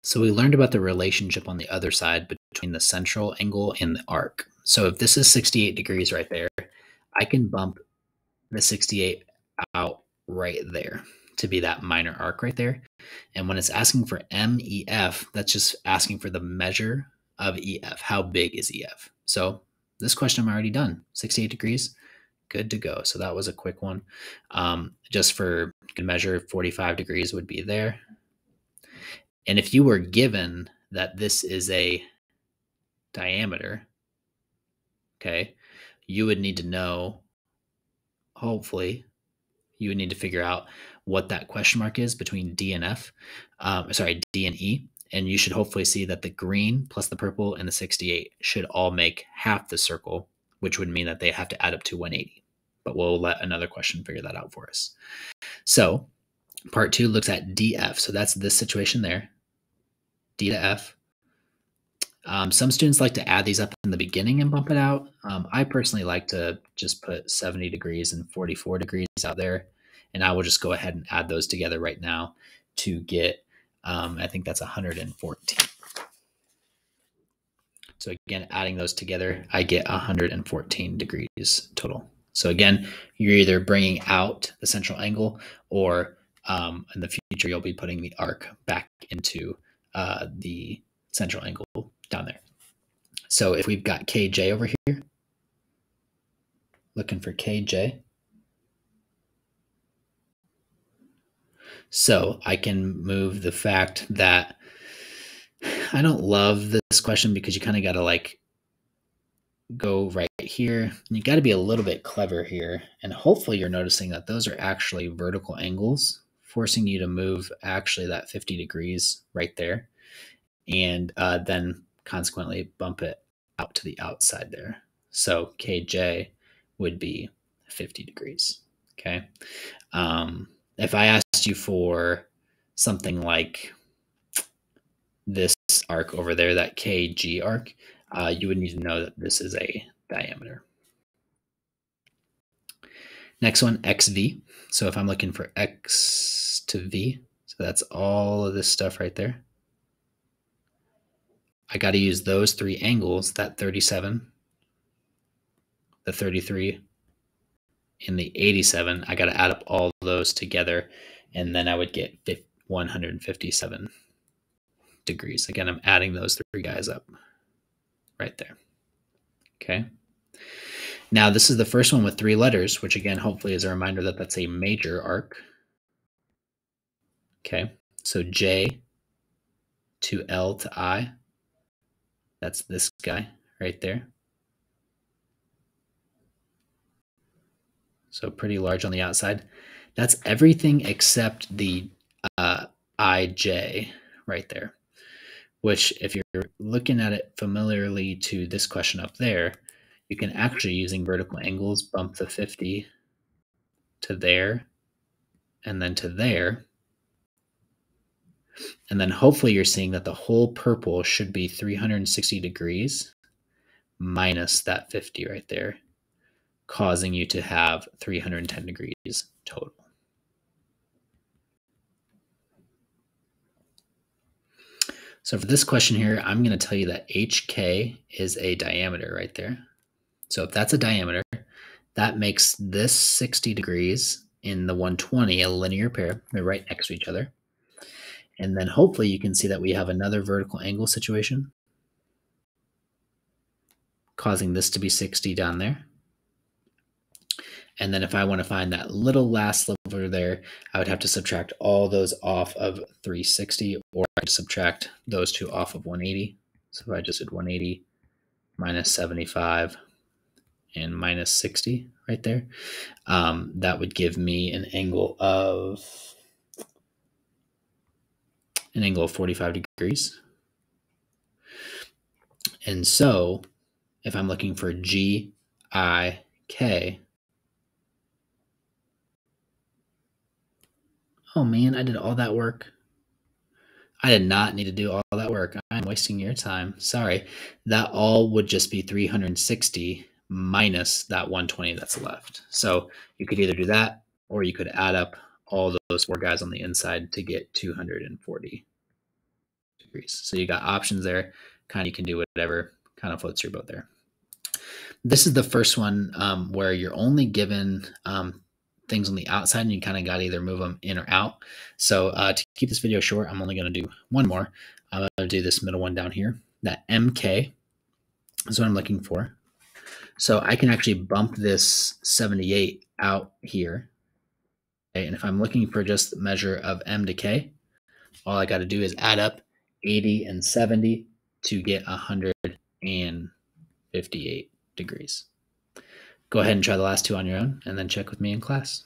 So we learned about the relationship on the other side between the central angle and the arc. So if this is 68 degrees right there, I can bump the 68 out right there to be that minor arc right there. And when it's asking for MEF, that's just asking for the measure of EF. How big is EF? So this question I'm already done. 68 degrees, good to go. So that was a quick one. Just for good measure, 45 degrees would be there. And if you were given that this is a diameter, okay, you would need to know, hopefully, you would need to figure out what that question mark is between D and F, D and E. And you should hopefully see that the green plus the purple and the 68 should all make half the circle, which would mean that they have to add up to 180. But we'll let another question figure that out for us. So part 2 looks at DF. So that's this situation there, D to F. Some students like to add these up in the beginning and bump it out. I personally like to just put 70 degrees and 44 degrees out there. And I will just go ahead and add those together right now to get, I think that's 114. So again, adding those together, I get 114 degrees total. So again, you're either bringing out the central angle or in the future, you'll be putting the arc back into the central angle down there. So if we've got KJ over here, looking for KJ. So I can move the fact that I don't love this question because you kind of got to like go right here. You got to be a little bit clever here. And hopefully you're noticing that those are actually vertical angles, forcing you to move actually that 50 degrees right there. And then consequently bump it out to the outside there. So KJ would be 50 degrees. Okay. If I asked you for something like this arc over there, that KG arc, you would need to know that this is a diameter. Next one, XV. So if I'm looking for X to V, so that's all of this stuff right there. I got to use those three angles, that 37, the 33, and the 87. I got to add up all those together, and then I would get 157 degrees. Again, I'm adding those three guys up right there. Okay. Now, this is the first one with 3 letters, which again, hopefully is a reminder that that's a major arc. Okay. So J to L to I. That's this guy right there. So pretty large on the outside. That's everything except the IJ right there, which if you're looking at it familiarly to this question up there, you can actually, using vertical angles, bump the 50 to there and then to there. And then hopefully you're seeing that the whole purple should be 360 degrees minus that 50 right there, causing you to have 310 degrees total. So for this question here, I'm going to tell you that HK is a diameter right there. So if that's a diameter, that makes this 60 degrees in the 120 a linear pair. They're right next to each other. And then hopefully you can see that we have another vertical angle situation, causing this to be 60 down there. And then if I want to find that little last sliver there, I would have to subtract all those off of 360, or I could subtract those two off of 180. So if I just did 180 minus 75 and minus 60 right there, that would give me an angle of 45 degrees. And so if I'm looking for GIK, oh man, I did all that work. I did not need to do all that work. I'm wasting your time. Sorry. That all would just be 360 minus that 120 that's left. So you could either do that, or you could add up all those 4 guys on the inside to get 240 degrees. So you got options there. Kind of you can do whatever kind of floats your boat there. This is the first one where you're only given things on the outside, and you kind of got to either move them in or out. So to keep this video short, I'm only going to do one more. I'm going to do this middle one down here. That MK is what I'm looking for. So I can actually bump this 78 out here. Okay, and if I'm looking for just the measure of M to K, all I got to do is add up 80 and 70 to get 158 degrees. Go ahead and try the last two on your own, and then check with me in class.